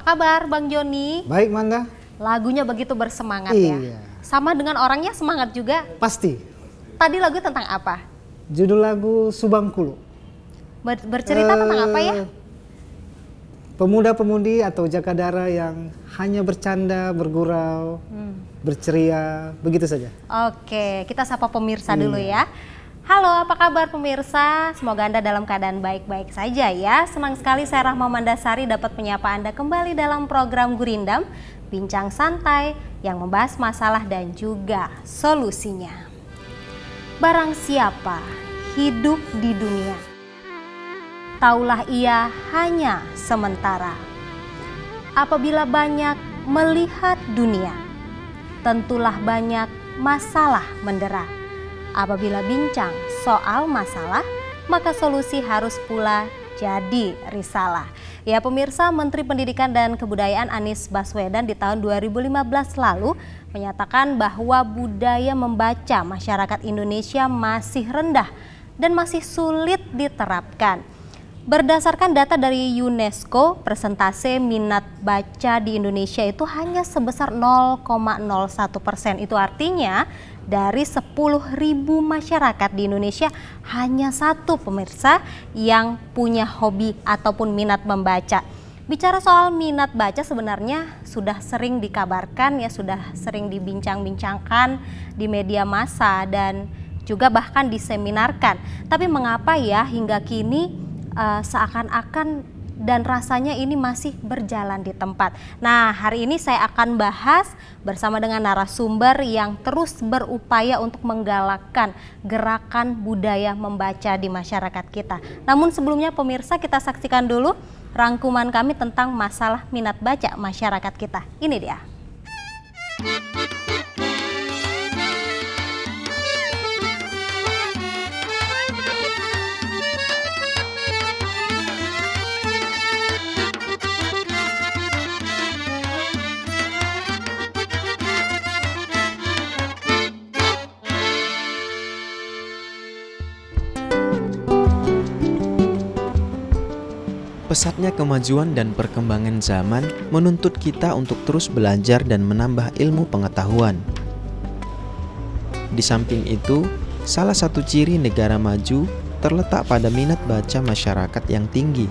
kabar Bang Joni? Baik, Manda. Lagunya begitu bersemangat Iya. ya. Sama dengan orangnya semangat juga. Pasti. Tadi lagu tentang apa? Judul lagu Subangkulu. Bercerita tentang apa ya? Pemuda-pemudi atau jakadara yang hanya bercanda, bergurau, berceria, begitu saja. Oke, kita sapa pemirsa dulu ya. Halo, apa kabar pemirsa? Semoga Anda dalam keadaan baik-baik saja ya. Senang sekali saya Rahma Mandasari dapat menyapa Anda kembali dalam program Gurindam, Bincang Santai yang membahas masalah dan juga solusinya. Barang siapa hidup di dunia, taulah ia hanya sementara. Apabila banyak melihat dunia, tentulah banyak masalah mendera. Apabila bincang soal masalah, maka solusi harus pula jadi risalah. Ya pemirsa, Menteri Pendidikan dan Kebudayaan Anies Baswedan di tahun 2015 lalu menyatakan bahwa budaya membaca masyarakat Indonesia masih rendah dan masih sulit diterapkan. Berdasarkan data dari UNESCO, persentase minat baca di Indonesia itu hanya sebesar 0,01%. Itu artinya dari 10.000 masyarakat di Indonesia hanya satu pemirsa yang punya hobi ataupun minat membaca. Bicara soal minat baca sebenarnya sudah sering dikabarkan ya, sudah sering dibincang-bincangkan di media massa dan juga bahkan diseminarkan. Tapi mengapa ya hingga kini seakan-akan dan rasanya ini masih berjalan di tempat. Nah, hari ini saya akan bahas bersama dengan narasumber yang terus berupaya untuk menggalakkan gerakan budaya membaca di masyarakat kita. Namun sebelumnya pemirsa, kita saksikan dulu rangkuman kami tentang masalah minat baca masyarakat kita. Ini dia. Pesatnya kemajuan dan perkembangan zaman menuntut kita untuk terus belajar dan menambah ilmu pengetahuan. Di samping itu, salah satu ciri negara maju terletak pada minat baca masyarakat yang tinggi.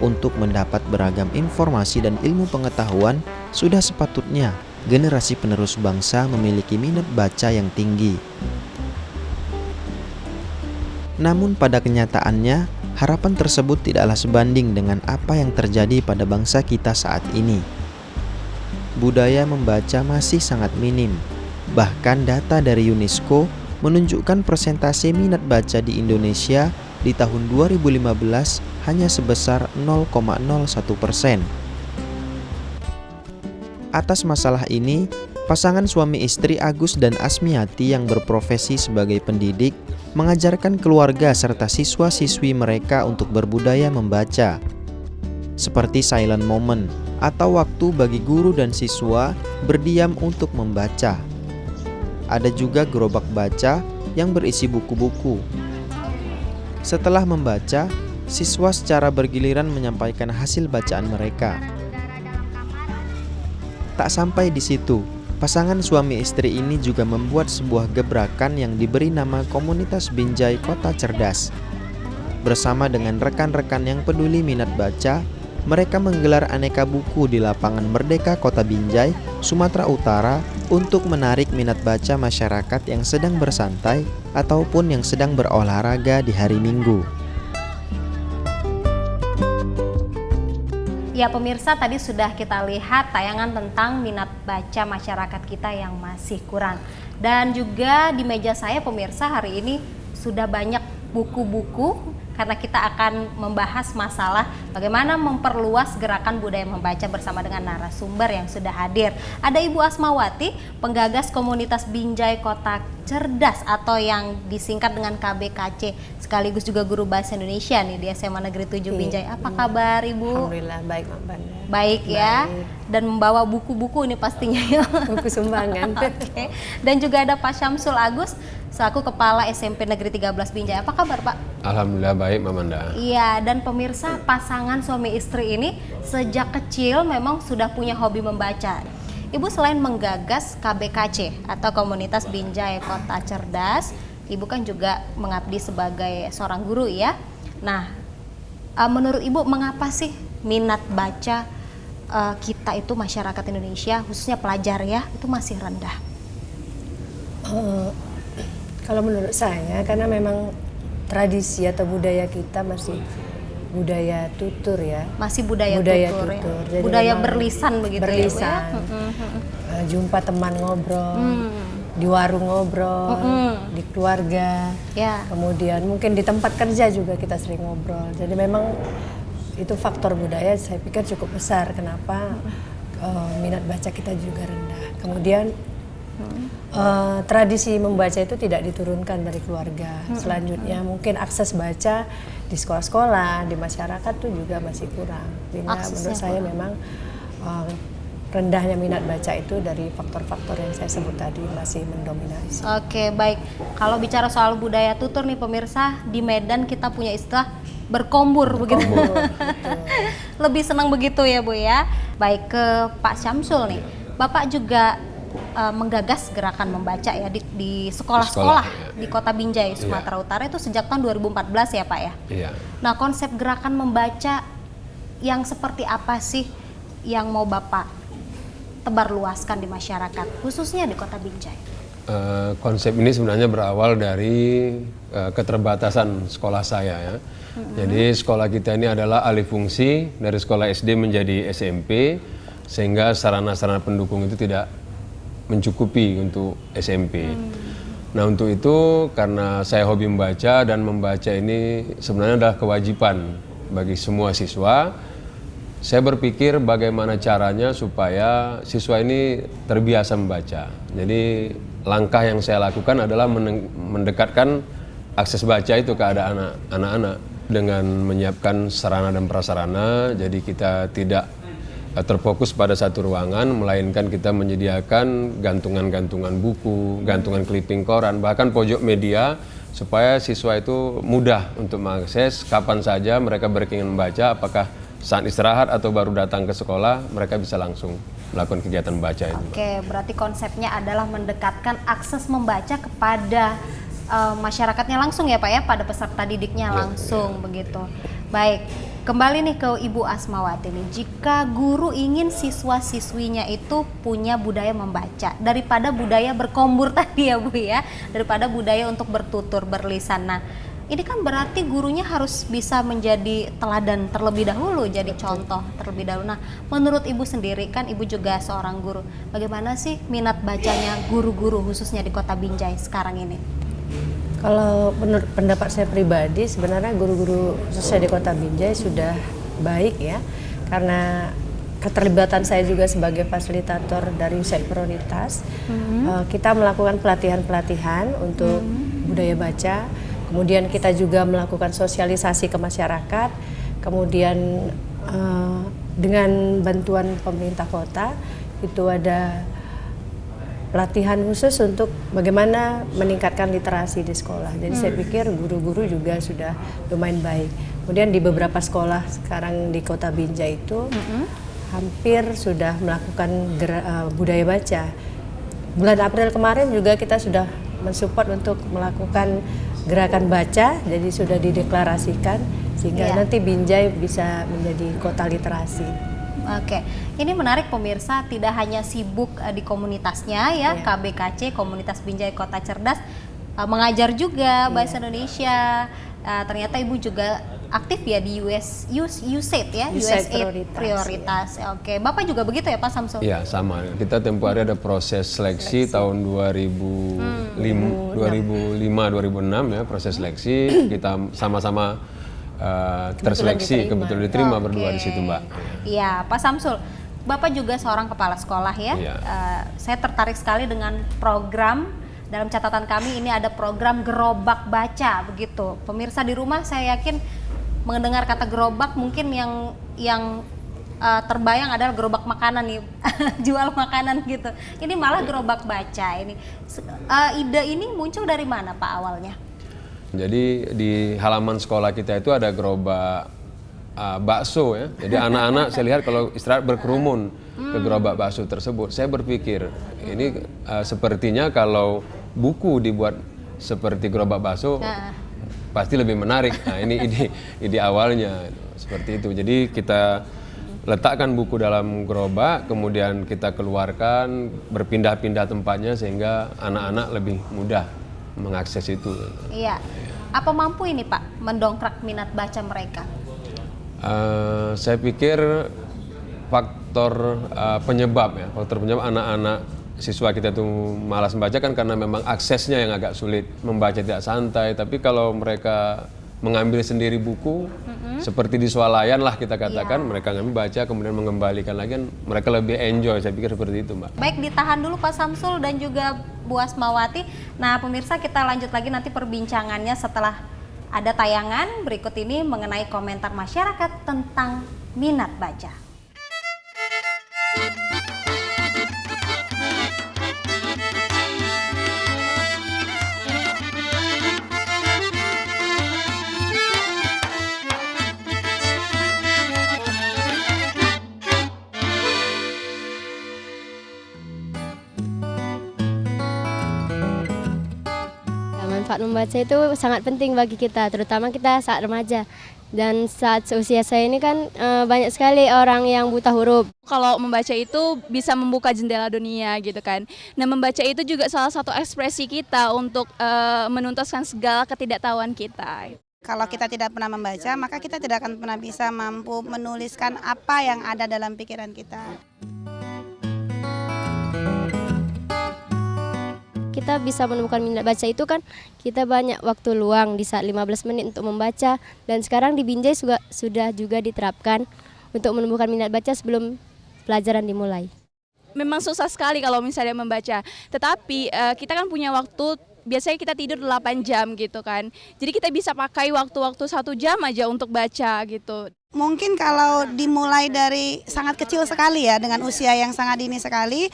Untuk mendapat beragam informasi dan ilmu pengetahuan, sudah sepatutnya generasi penerus bangsa memiliki minat baca yang tinggi. Namun pada kenyataannya, harapan tersebut tidaklah sebanding dengan apa yang terjadi pada bangsa kita saat ini. Budaya membaca masih sangat minim. Bahkan data dari UNESCO menunjukkan persentase minat baca di Indonesia di tahun 2015 hanya sebesar 0,01%. Atas masalah ini, pasangan suami istri Agus dan Asmiati yang berprofesi sebagai pendidik mengajarkan keluarga serta siswa-siswi mereka untuk berbudaya membaca, seperti silent moment atau waktu bagi guru dan siswa berdiam untuk membaca. Ada juga gerobak baca yang berisi buku-buku. Setelah membaca, siswa secara bergiliran menyampaikan hasil bacaan mereka. Tak sampai di situ, pasangan suami istri ini juga membuat sebuah gebrakan yang diberi nama Komunitas Binjai Kota Cerdas. Bersama dengan rekan-rekan yang peduli minat baca, mereka menggelar aneka buku di lapangan Merdeka Kota Binjai, Sumatera Utara untuk menarik minat baca masyarakat yang sedang bersantai ataupun yang sedang berolahraga di hari Minggu. Ya pemirsa, tadi sudah kita lihat tayangan tentang minat baca masyarakat kita yang masih kurang. Dan juga di meja saya pemirsa hari ini sudah banyak buku-buku karena kita akan membahas masalah bagaimana memperluas gerakan budaya membaca bersama dengan narasumber yang sudah hadir. Ada Ibu Asmawati, penggagas komunitas Binjai Kota Cerdas atau yang disingkat dengan KBKC, sekaligus juga guru bahasa Indonesia nih di SMA Negeri 7 Binjai. Apa kabar Ibu? Alhamdulillah baik Mak Banda. Baik ya, Baik. dan membawa buku-buku ini pastinya ya. Buku sumbangan. Oke. Dan juga ada Pak Syamsul Agus, selaku Kepala SMP Negeri 13 Binjai. Apa kabar Pak? Alhamdulillah baik, Mamanda. Iya, dan pemirsa, pasangan suami istri ini sejak kecil memang sudah punya hobi membaca. Ibu selain menggagas KBKC atau Komunitas Binjai Kota Cerdas, Ibu kan juga mengabdi sebagai seorang guru ya. Nah, menurut Ibu mengapa sih minat baca kita itu masyarakat Indonesia, khususnya pelajar ya, itu masih rendah? Kalau menurut saya, karena memang tradisi atau budaya kita masih budaya tutur ya. Masih budaya tutur ya. Jadi budaya memang berlisan begitu berlisan. ya Bu ya? Jumpa teman ngobrol, di warung ngobrol, di keluarga. Ya. Kemudian mungkin di tempat kerja juga kita sering ngobrol. Jadi memang itu faktor budaya saya pikir cukup besar kenapa minat baca kita juga rendah. Kemudian tradisi membaca itu tidak diturunkan dari keluarga. Selanjutnya mungkin akses baca di sekolah-sekolah, di masyarakat tuh juga masih kurang. Sehingga menurut saya memang rendahnya minat baca itu dari faktor-faktor yang saya sebut tadi masih mendominasi. Oke, baik. Kalau bicara soal budaya tutur nih pemirsa, di Medan kita punya istilah berkombur begitu. Lebih senang begitu ya Bu ya. Baik, ke Pak Syamsul nih. Bapak juga menggagas gerakan membaca ya di sekolah-sekolah ya. di Kota Binjai, Sumatera Utara itu sejak tahun 2014 ya Pak ya. Iya. Nah, konsep gerakan membaca yang seperti apa sih yang mau Bapak tebar luaskan di masyarakat, khususnya di Kota Binjai? Konsep ini sebenarnya berawal dari keterbatasan sekolah saya ya. Jadi sekolah kita ini adalah alih fungsi dari sekolah SD menjadi SMP, sehingga sarana-sarana pendukung itu tidak mencukupi untuk SMP. Nah untuk itu karena saya hobi membaca dan membaca ini sebenarnya adalah kewajiban bagi semua siswa, saya berpikir bagaimana caranya supaya siswa ini terbiasa membaca. Jadi langkah yang saya lakukan adalah mendekatkan akses baca itu ke anak-anak dengan menyiapkan sarana dan prasarana. Jadi kita tidak terfokus pada satu ruangan, melainkan kita menyediakan gantungan-gantungan buku, gantungan clipping koran, bahkan pojok media supaya siswa itu mudah untuk mengakses kapan saja mereka berkeinginan membaca, apakah saat istirahat atau baru datang ke sekolah, mereka bisa langsung melakukan kegiatan membaca itu. Oke, berarti konsepnya adalah mendekatkan akses membaca kepada masyarakatnya langsung ya Pak ya, pada peserta didiknya langsung begitu. Baik, kembali nih ke Ibu Asmawati nih. Jika guru ingin siswa-siswinya itu punya budaya membaca daripada budaya berkombur tadi ya Bu ya, daripada budaya untuk bertutur, berlisan. Nah, ini kan berarti gurunya harus bisa menjadi teladan terlebih dahulu, jadi contoh terlebih dahulu. Nah, menurut Ibu sendiri kan Ibu juga seorang guru, bagaimana sih minat bacanya guru-guru khususnya di Kota Binjai sekarang ini? Kalau menurut pendapat saya pribadi, sebenarnya guru-guru khususnya di Kota Binjai sudah baik ya, karena keterlibatan saya juga sebagai fasilitator dari USAID Prioritas. Kita melakukan pelatihan-pelatihan untuk budaya baca, kemudian kita juga melakukan sosialisasi ke masyarakat, kemudian dengan bantuan pemerintah kota itu ada pelatihan khusus untuk bagaimana meningkatkan literasi di sekolah. Jadi saya pikir guru-guru juga sudah lumayan baik. Kemudian di beberapa sekolah sekarang di Kota Binjai itu hampir sudah melakukan budaya baca. Bulan April kemarin juga kita sudah mensupport untuk melakukan gerakan baca, jadi sudah dideklarasikan sehingga nanti Binjai bisa menjadi kota literasi. Oke, ini menarik pemirsa, tidak hanya sibuk di komunitasnya ya, KBKC, Komunitas Binjai Kota Cerdas, mengajar juga bahasa Indonesia. Ternyata Ibu juga aktif ya di USAID ya, USAID Prioritas. Oke, Bapak juga begitu ya Pak Samsul? Iya, sama. Kita tempoh hari ada proses seleksi tahun 2005-2006 ya, proses seleksi. Kita sama-sama terseleksi, kebetulan diterima berdua di situ Mbak. Iya, Pak Samsul, Bapak juga seorang kepala sekolah ya. Saya tertarik sekali dengan program, dalam catatan kami ini ada program gerobak baca begitu. Pemirsa di rumah saya yakin mendengar kata gerobak mungkin yang terbayang adalah gerobak makanan nih, jual makanan gitu. Ini malah gerobak baca ini. Ide ini muncul dari mana Pak awalnya? Jadi di halaman sekolah kita itu ada gerobak bakso ya. Jadi anak-anak saya lihat kalau istirahat berkerumun ke gerobak bakso tersebut. Saya berpikir ini sepertinya kalau buku dibuat seperti gerobak bakso pasti lebih menarik. Nah ini ide awalnya seperti itu. Jadi kita letakkan buku dalam gerobak, kemudian kita keluarkan berpindah-pindah tempatnya sehingga anak-anak lebih mudah mengakses itu. Iya. Apa mampu ini Pak mendongkrak minat baca mereka? Saya pikir faktor penyebab anak-anak siswa kita itu malas membaca kan karena memang aksesnya yang agak sulit, membaca tidak santai. Tapi kalau mereka mengambil sendiri buku, seperti di swalayan lah kita katakan, mereka ngambil baca kemudian mengembalikan lagi, kan mereka lebih enjoy. Saya pikir seperti itu Mbak. Baik, ditahan dulu Pak Samsul dan juga Bu Asmawati. Nah pemirsa, kita lanjut lagi nanti perbincangannya setelah ada tayangan berikut ini mengenai komentar masyarakat tentang minat baca. Manfaat membaca itu sangat penting bagi kita, terutama kita saat remaja. Dan saat seusia saya ini kan banyak sekali orang yang buta huruf. Kalau membaca itu bisa membuka jendela dunia gitu kan. Nah membaca itu juga salah satu ekspresi kita untuk menuntaskan segala ketidaktahuan kita. Kalau kita tidak pernah membaca, maka kita tidak akan pernah bisa mampu menuliskan apa yang ada dalam pikiran kita. Kita bisa menemukan minat baca itu kan kita banyak waktu luang di saat 15 menit untuk membaca, dan sekarang di Binjai sudah juga diterapkan untuk menumbuhkan minat baca sebelum pelajaran dimulai. Memang susah sekali kalau misalnya membaca, tetapi kita kan punya waktu, biasanya kita tidur 8 jam gitu kan. Jadi kita bisa pakai waktu-waktu 1 jam aja untuk baca gitu. Mungkin kalau dimulai dari sangat kecil sekali ya, dengan usia yang sangat dini sekali,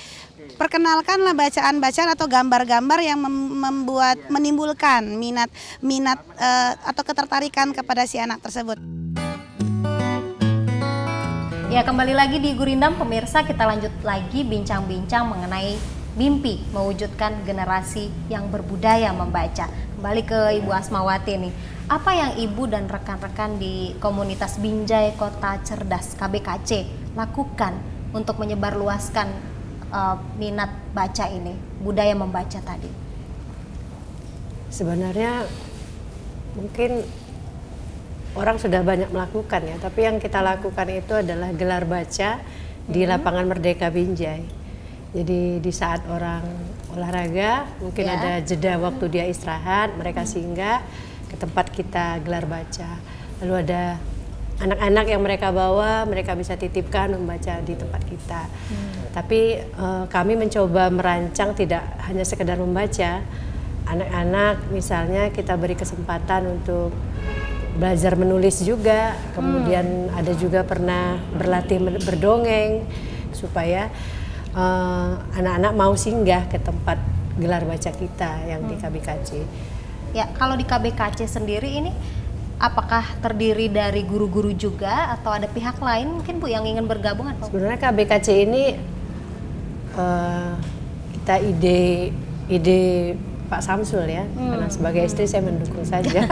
perkenalkanlah bacaan-bacaan atau gambar-gambar yang menimbulkan minat atau ketertarikan kepada si anak tersebut. Ya, kembali lagi di Gurindam pemirsa, kita lanjut lagi bincang-bincang mengenai mimpi mewujudkan generasi yang berbudaya membaca. Kembali ke Ibu Asmawati nih. Apa yang Ibu dan rekan-rekan di komunitas Binjai Kota Cerdas KBKC lakukan untuk menyebarluaskan minat baca ini, budaya membaca tadi? Sebenarnya mungkin orang sudah banyak melakukan ya, tapi yang kita lakukan itu adalah gelar baca di lapangan Merdeka Binjai. Jadi di saat orang olahraga, mungkin ada jeda waktu dia istirahat, mereka singgah ke tempat kita gelar baca. Lalu ada anak-anak yang mereka bawa, mereka bisa titipkan membaca di tempat kita. Tapi kami mencoba merancang tidak hanya sekedar membaca. Anak-anak misalnya kita beri kesempatan untuk belajar menulis juga. Kemudian ada juga pernah berlatih berdongeng supaya anak-anak mau singgah ke tempat gelar baca kita yang di KBKC. Ya, kalau di KBKC sendiri ini apakah terdiri dari guru-guru juga atau ada pihak lain mungkin Bu yang ingin bergabung atau? Sebenarnya KBKC ini kita ide Pak Samsul ya, karena sebagai istri saya mendukung saja.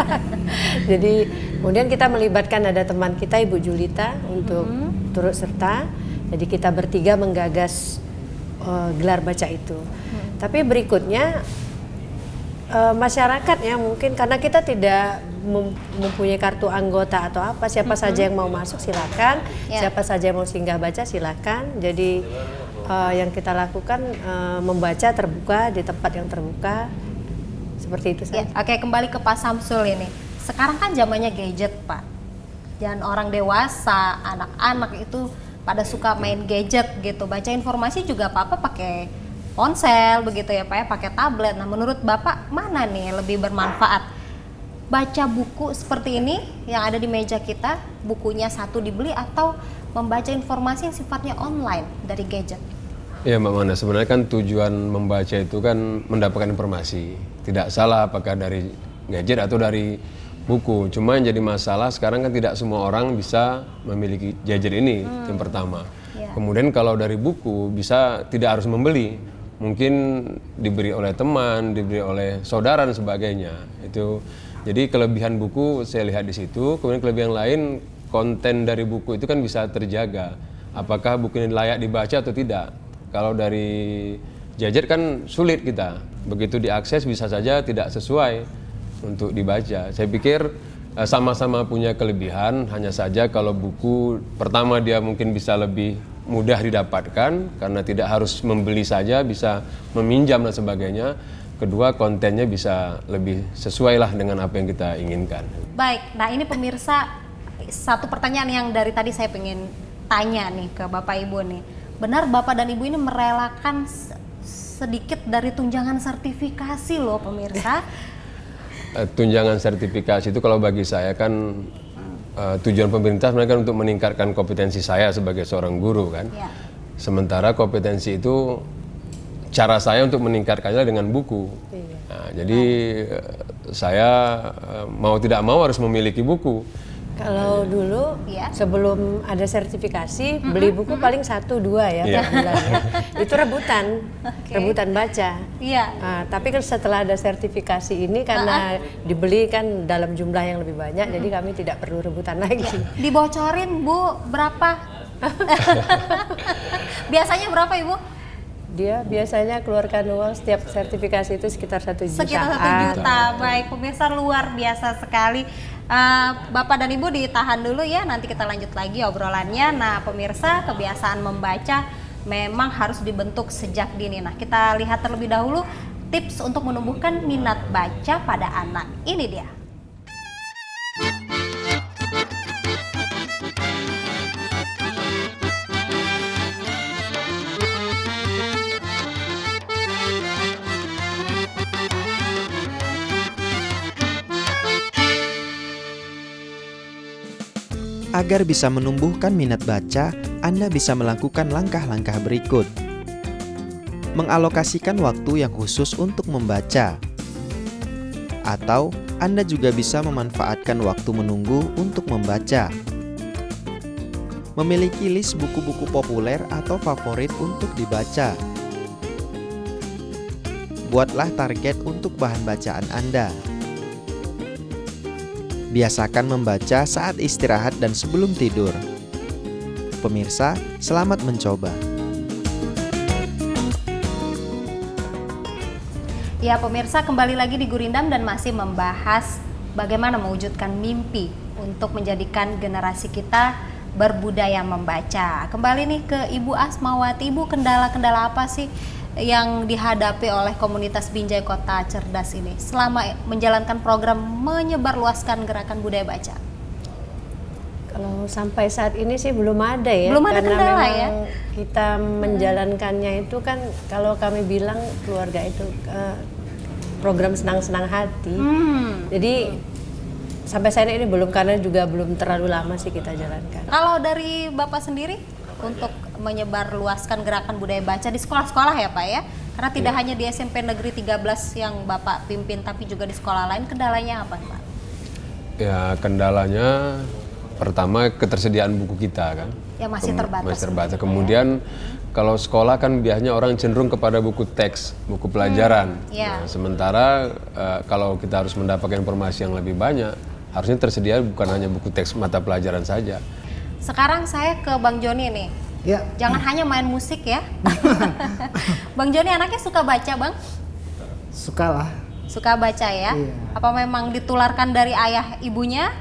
Jadi kemudian kita melibatkan ada teman kita Ibu Julita untuk turut serta. Jadi kita bertiga menggagas gelar baca itu. Tapi berikutnya masyarakat ya mungkin karena kita tidak mempunyai kartu anggota atau apa, siapa saja yang mau masuk silakan, siapa saja yang mau singgah baca silakan. Jadi yang kita lakukan membaca terbuka di tempat yang terbuka seperti itu saja. Oke, kembali ke Pak Samsul ini. Sekarang kan zamannya gadget Pak, dan orang dewasa, anak-anak itu pada suka main gadget gitu. Baca informasi juga apa-apa pakai ponsel begitu ya Pak ya, pakai tablet. Nah menurut Bapak mana nih lebih bermanfaat? baca buku seperti ini yang ada di meja kita, bukunya satu dibeli, atau membaca informasi yang sifatnya online dari gadget? Ya Mbak Mana, sebenarnya kan tujuan membaca itu kan mendapatkan informasi. Tidak salah apakah dari gadget atau dari buku. Cuma yang jadi masalah sekarang kan tidak semua orang bisa memiliki gadget ini, yang pertama. Kemudian kalau dari buku bisa tidak harus membeli. Mungkin diberi oleh teman, diberi oleh saudara dan sebagainya. Itu jadi kelebihan buku saya lihat di situ. Kemudian kelebihan lain, konten dari buku itu kan bisa terjaga. Apakah buku ini layak dibaca atau tidak? Kalau dari gadget kan sulit kita. Begitu diakses bisa saja tidak sesuai untuk dibaca. Saya pikir sama-sama punya kelebihan, hanya saja kalau buku pertama dia mungkin bisa lebih mudah didapatkan karena tidak harus membeli saja, bisa meminjam dan sebagainya. Kedua, kontennya bisa lebih sesuai lah dengan apa yang kita inginkan. Baik, nah ini pemirsa, satu pertanyaan yang dari tadi saya pengen tanya nih ke Bapak Ibu nih. Benar Bapak dan Ibu ini merelakan sedikit dari tunjangan sertifikasi loh pemirsa. Tunjangan sertifikasi itu kalau bagi saya kan tujuan pemerintah sebenarnya kan untuk meningkatkan kompetensi saya sebagai seorang guru kan. Ya. Sementara kompetensi itu cara saya untuk meningkatkannya dengan buku. Iya. Nah, jadi saya mau tidak mau harus memiliki buku. Kalau dulu sebelum ada sertifikasi beli buku paling 1-2 ya per bulannya. Itu rebutan baca. Iya. Tapi kan setelah ada sertifikasi ini karena dibeli kan dalam jumlah yang lebih banyak, jadi kami tidak perlu rebutan lagi. Dibocorin Bu, berapa? Biasanya berapa Ibu? Dia biasanya keluarkan uang setiap sertifikasi itu sekitar 1 juta. Sekitar 1 juta. Baik, pemirsa luar biasa sekali. Bapak dan Ibu ditahan dulu ya, nanti kita lanjut lagi obrolannya. Nah pemirsa, kebiasaan membaca memang harus dibentuk sejak dini. Nah kita lihat terlebih dahulu tips untuk menumbuhkan minat baca pada anak. Ini dia. Agar bisa menumbuhkan minat baca, Anda bisa melakukan langkah-langkah berikut. Mengalokasikan waktu yang khusus untuk membaca. Atau Anda juga bisa memanfaatkan waktu menunggu untuk membaca. Memiliki list buku-buku populer atau favorit untuk dibaca. Buatlah target untuk bahan bacaan Anda. Biasakan membaca saat istirahat dan sebelum tidur. Pemirsa, selamat mencoba. Ya pemirsa, kembali lagi di Gurindam dan masih membahas bagaimana mewujudkan mimpi untuk menjadikan generasi kita berbudaya membaca. Kembali nih ke Ibu Asmawati. Ibu, kendala-kendala apa sih yang dihadapi oleh komunitas Binjai Kota Cerdas ini selama menjalankan program menyebarluaskan gerakan budaya baca? Kalau sampai saat ini sih belum ada ya. Belum ada karena kendala memang ya. Kita menjalankannya itu kan kalau kami bilang keluarga itu program senang-senang hati. Jadi sampai saat ini belum, karena juga belum terlalu lama sih kita jalankan. Kalau dari Bapak sendiri untuk menyebarluaskan gerakan budaya baca di sekolah-sekolah ya Pak ya? Karena tidak hanya di SMP Negeri 13 yang Bapak pimpin, tapi juga di sekolah lain, kendalanya apa Pak? Ya kendalanya pertama ketersediaan buku kita kan. Ya masih terbatas. Masih terbatas. Kemudian kalau sekolah kan biasanya orang cenderung kepada buku teks, buku pelajaran. Nah, sementara kalau kita harus mendapatkan informasi yang lebih banyak, harusnya tersedia bukan hanya buku teks mata pelajaran saja. Sekarang saya ke Bang Joni nih. Ya. Jangan hanya main musik ya. Bang Joni anaknya suka baca Bang? Suka lah. Suka baca ya? Iya. Apa memang ditularkan dari ayah ibunya?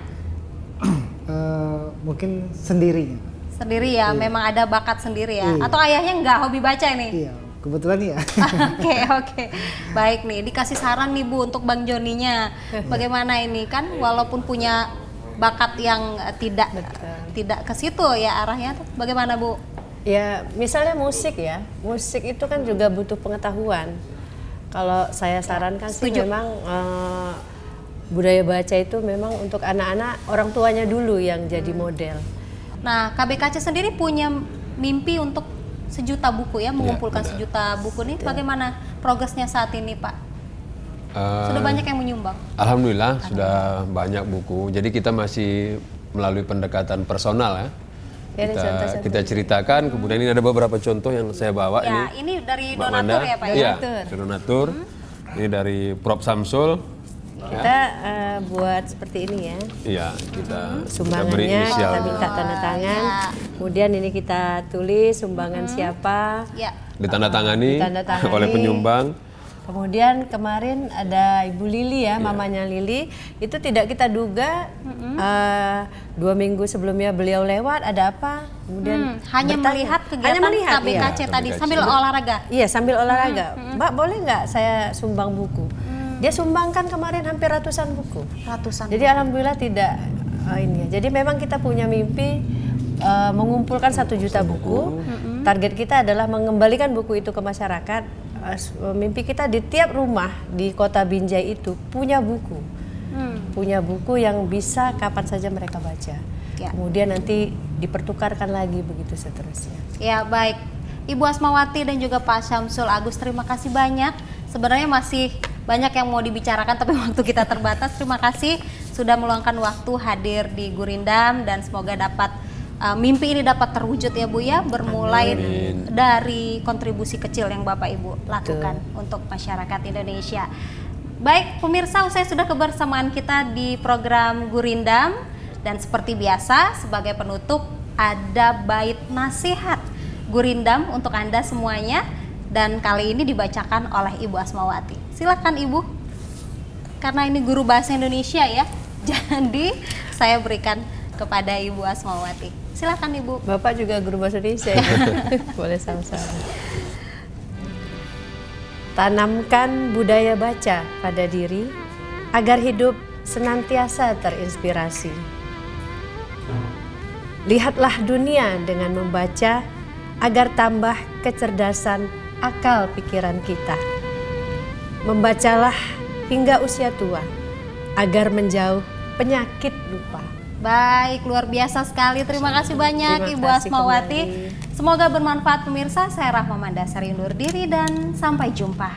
Mungkin sendiri. Sendiri ya, memang ada bakat sendiri ya? Iya. Atau ayahnya nggak hobi baca nih? Iya, kebetulan ya. Oke. Baik nih, dikasih saran nih Bu untuk Bang Joninya. Bagaimana ini kan walaupun punya bakat yang tidak ke situ ya arahnya, bagaimana Bu? Ya misalnya musik ya, musik itu kan juga butuh pengetahuan. Kalau saya sarankan sih memang budaya baca itu memang untuk anak-anak orang tuanya dulu yang jadi model. Nah, KBKC sendiri punya mimpi untuk 1 juta buku ya, mengumpulkan 1 juta buku nih. Bagaimana progresnya saat ini, Pak? Sudah banyak yang menyumbang? Alhamdulillah sudah banyak buku. Jadi kita masih melalui pendekatan personal ya. Kita ceritakan, kemudian ini ada beberapa contoh yang saya bawa Ya, ini dari donatur ya, Pak? Iya, donatur. Ini dari Prof. Samsul. Kita buat seperti ini ya. Iya, kita beri Sumbangannya inisial. kita minta tanda tangan. Kemudian ini kita tulis sumbangan siapa. Ya. Ditandatangani oleh penyumbang. Kemudian kemarin ada Ibu Lili ya, mamanya Lili. Itu tidak kita duga 2 minggu sebelumnya beliau lewat, ada apa? Kemudian Hanya bertanya. melihat kegiatan KBKC tadi sambil olahraga. Iya, sambil olahraga. Mbak, boleh nggak saya sumbang buku? Dia sumbangkan kemarin hampir ratusan buku. Jadi alhamdulillah tidak ini ya. Jadi memang kita punya mimpi mengumpulkan 1 juta buku. Target kita adalah mengembalikan buku itu ke masyarakat. Mimpi kita di tiap rumah di Kota Binjai itu punya buku. Punya buku yang bisa kapan saja mereka baca. Ya. Kemudian nanti dipertukarkan lagi begitu seterusnya. Ya, baik. Ibu Asmawati dan juga Pak Syamsul Agus, terima kasih banyak. Sebenarnya masih banyak yang mau dibicarakan tapi waktu kita terbatas. Terima kasih sudah meluangkan waktu hadir di Gurindam dan semoga dapat mimpi ini dapat terwujud ya Bu ya, bermulai dari kontribusi kecil yang Bapak Ibu lakukan untuk masyarakat Indonesia. Baik pemirsa, usai sudah kebersamaan kita di program Gurindam dan seperti biasa sebagai penutup ada bait nasihat Gurindam untuk Anda semuanya. Dan kali ini dibacakan oleh Ibu Asmawati. Silakan Ibu, karena ini guru bahasa Indonesia ya, jadi saya berikan kepada Ibu Asmawati. Silakan Ibu. Bapak juga guru bahasa Indonesia ya? Boleh sama-sama. Tanamkan budaya baca pada diri agar hidup senantiasa terinspirasi. Lihatlah dunia dengan membaca agar tambah kecerdasan akal pikiran kita. Membacalah hingga usia tua agar menjauh penyakit lupa. Baik, luar biasa sekali. Terima kasih banyak Ibu Asmawati. Semoga bermanfaat pemirsa. Saya Rahma Mandasari undur diri dan sampai jumpa.